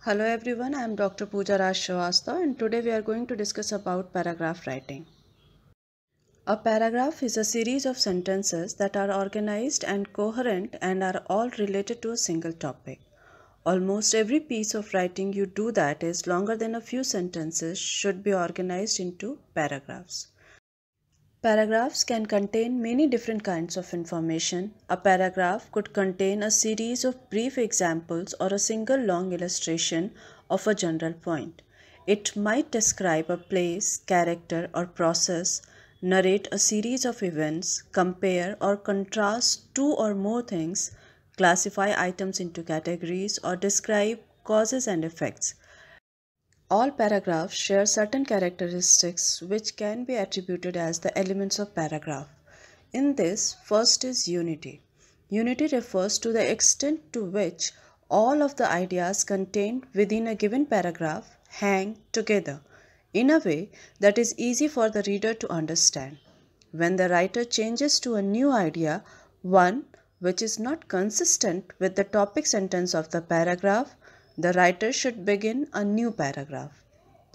Hello everyone, I am Dr. Pooja Raj Srivastava and today we are going to discuss about paragraph writing. A paragraph is a series of sentences that are organized and coherent and are all related to a single topic. Almost every piece of writing you do that is longer than a few sentences should be organized into paragraphs. Paragraphs can contain many different kinds of information. A paragraph could contain a series of brief examples or a single long illustration of a general point. It might describe a place, character, or process, narrate a series of events, compare or contrast two or more things, classify items into categories, or describe causes and effects. All paragraphs share certain characteristics which can be attributed as the elements of paragraph. In this, first is unity. Unity refers to the extent to which all of the ideas contained within a given paragraph hang together in a way that is easy for the reader to understand. When the writer changes to a new idea, one which is not consistent with the topic sentence of the paragraph, the writer should begin a new paragraph.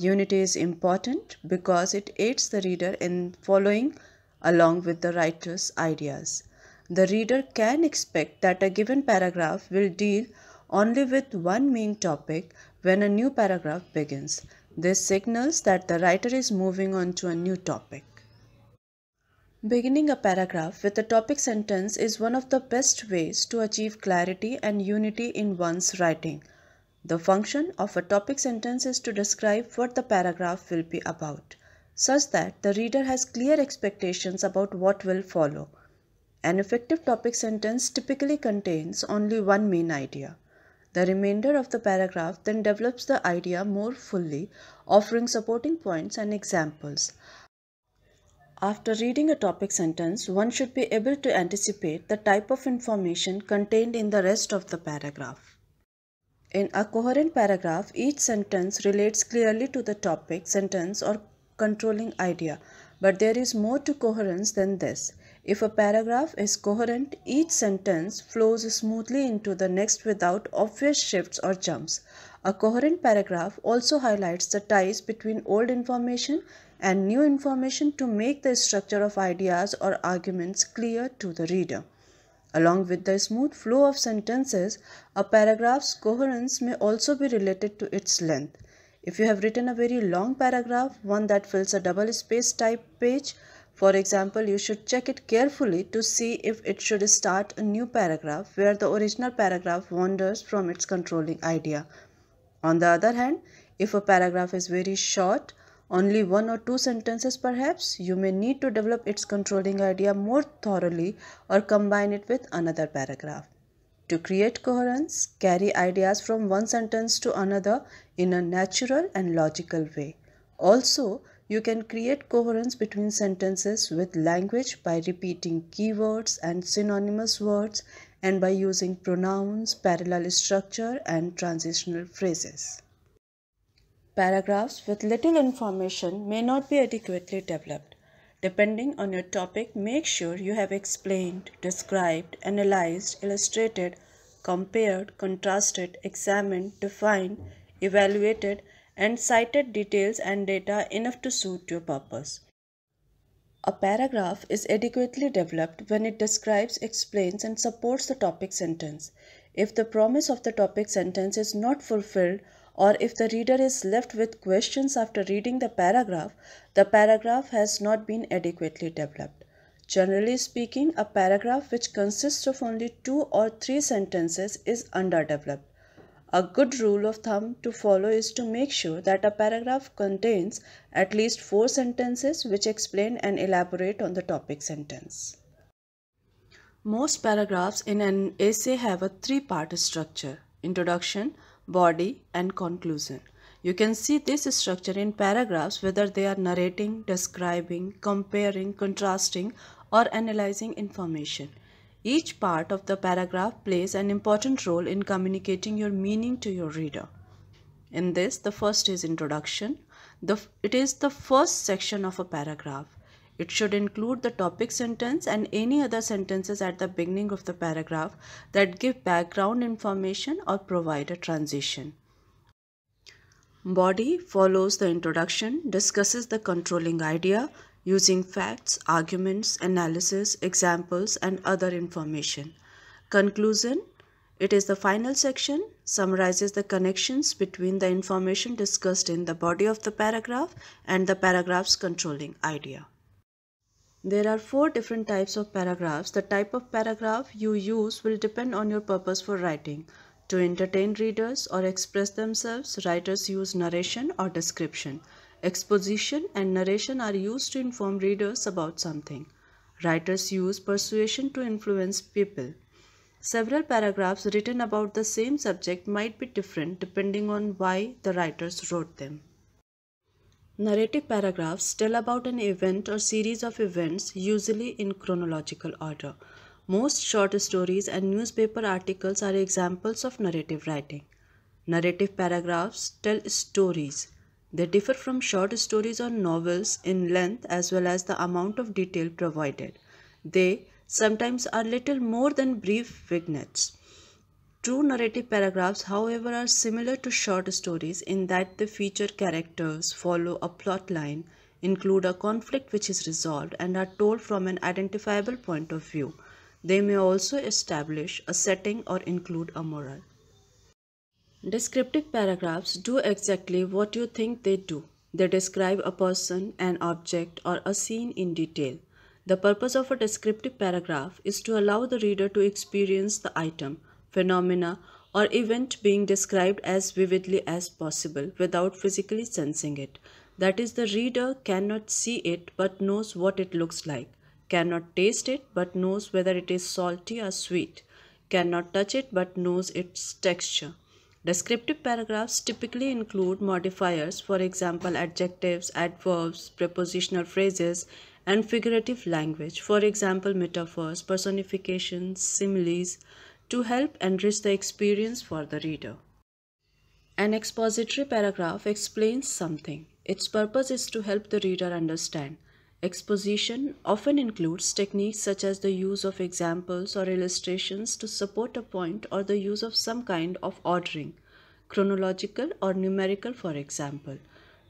Unity is important because it aids the reader in following along with the writer's ideas. The reader can expect that a given paragraph will deal only with one main topic when a new paragraph begins. This signals that the writer is moving on to a new topic. Beginning a paragraph with a topic sentence is one of the best ways to achieve clarity and unity in one's writing. The function of a topic sentence is to describe what the paragraph will be about, such that the reader has clear expectations about what will follow. An effective topic sentence typically contains only one main idea. The remainder of the paragraph then develops the idea more fully, offering supporting points and examples. After reading a topic sentence, one should be able to anticipate the type of information contained in the rest of the paragraph. In a coherent paragraph, each sentence relates clearly to the topic, sentence, or controlling idea. But there is more to coherence than this. If a paragraph is coherent, each sentence flows smoothly into the next without obvious shifts or jumps. A coherent paragraph also highlights the ties between old information and new information to make the structure of ideas or arguments clear to the reader. Along with the smooth flow of sentences, a paragraph's coherence may also be related to its length. If you have written a very long paragraph, one that fills a double-spaced type page, for example, you should check it carefully to see if it should start a new paragraph where the original paragraph wanders from its controlling idea. On the other hand, if a paragraph is very short, only one or two sentences perhaps, you may need to develop its controlling idea more thoroughly or combine it with another paragraph. To create coherence, carry ideas from one sentence to another in a natural and logical way. Also, you can create coherence between sentences with language by repeating keywords and synonymous words and by using pronouns, parallel structure, and transitional phrases. Paragraphs with little information may not be adequately developed. Depending on your topic, make sure you have explained, described, analyzed, illustrated, compared, contrasted, examined, defined, evaluated, and cited details and data enough to suit your purpose. A paragraph is adequately developed when it describes, explains, and supports the topic sentence. If the promise of the topic sentence is not fulfilled, or if the reader is left with questions after reading the paragraph has not been adequately developed. Generally speaking, a paragraph which consists of only 2 or 3 sentences is underdeveloped. A good rule of thumb to follow is to make sure that a paragraph contains at least 4 sentences which explain and elaborate on the topic sentence. Most paragraphs in an essay have a 3-part structure: introduction, body, and conclusion. You can see this structure in paragraphs whether they are narrating, describing, comparing, contrasting, or analyzing information. Each part of the paragraph plays an important role in communicating your meaning to your reader. In this, the first is introduction. It is the first section of a paragraph. It should include the topic sentence and any other sentences at the beginning of the paragraph that give background information or provide a transition. Body follows the introduction, discusses the controlling idea using facts, arguments, analysis, examples, and other information. Conclusion, it is the final section, summarizes the connections between the information discussed in the body of the paragraph and the paragraph's controlling idea. There are 4 different types of paragraphs. The type of paragraph you use will depend on your purpose for writing. To entertain readers or express themselves, writers use narration or description. Exposition and narration are used to inform readers about something. Writers use persuasion to influence people. Several paragraphs written about the same subject might be different depending on why the writers wrote them. Narrative paragraphs tell about an event or series of events, usually in chronological order. Most short stories and newspaper articles are examples of narrative writing. Narrative paragraphs tell stories. They differ from short stories or novels in length as well as the amount of detail provided. They sometimes are little more than brief vignettes. True narrative paragraphs, however, are similar to short stories in that they feature characters, follow a plot line, include a conflict which is resolved, and are told from an identifiable point of view. They may also establish a setting or include a moral. Descriptive paragraphs do exactly what you think they do. They describe a person, an object, or a scene in detail. The purpose of a descriptive paragraph is to allow the reader to experience the item, phenomena, or event being described as vividly as possible without physically sensing it. That is, the reader cannot see it but knows what it looks like, cannot taste it but knows whether it is salty or sweet, cannot touch it but knows its texture. Descriptive paragraphs typically include modifiers, for example, adjectives, adverbs, prepositional phrases, and figurative language, for example, metaphors, personifications, similes, to help enrich the experience for the reader. An expository paragraph explains something. Its purpose is to help the reader understand. Exposition often includes techniques such as the use of examples or illustrations to support a point or the use of some kind of ordering, chronological or numerical, for example,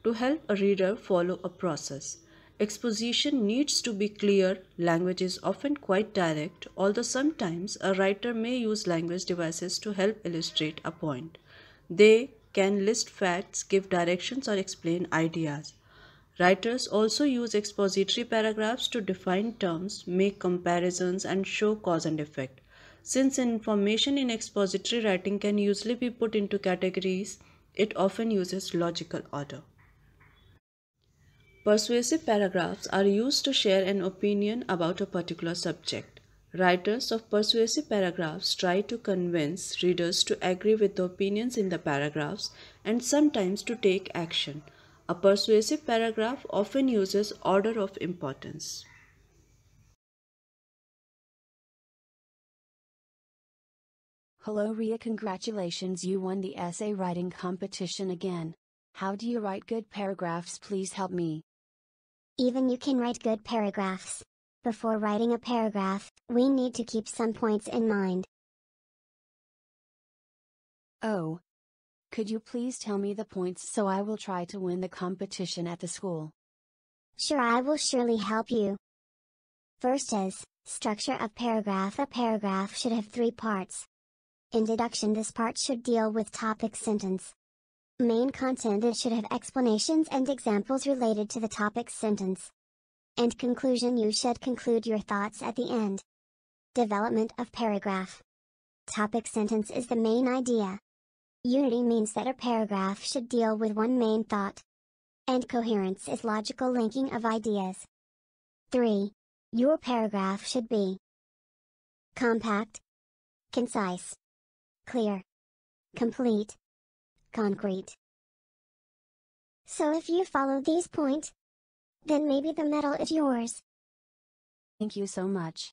to help a reader follow a process. Exposition needs to be clear, language is often quite direct, although sometimes a writer may use language devices to help illustrate a point. They can list facts, give directions, or explain ideas. Writers also use expository paragraphs to define terms, make comparisons, and show cause and effect. Since information in expository writing can usually be put into categories, it often uses logical order. Persuasive paragraphs are used to share an opinion about a particular subject. Writers of persuasive paragraphs try to convince readers to agree with the opinions in the paragraphs and sometimes to take action. A persuasive paragraph often uses order of importance. Hello Ria, congratulations, you won the essay writing competition again. How do you write good paragraphs? Please help me. Even you can write good paragraphs. Before writing a paragraph, we need to keep some points in mind. Oh. Could you please tell me the points so I will try to win the competition at the school? Sure, I will surely help you. First is, structure of paragraph. A paragraph should have 3 parts. Introduction. This part should deal with topic sentence. Main content. It should have explanations and examples related to the topic sentence. And conclusion. You should conclude your thoughts at the end. Development of paragraph. Topic sentence is the main idea. Unity means that a paragraph should deal with one main thought. And coherence is logical linking of ideas. 3. Your paragraph should be compact, concise, clear, complete, concrete. So if you follow these points, then maybe the medal is yours. Thank you so much.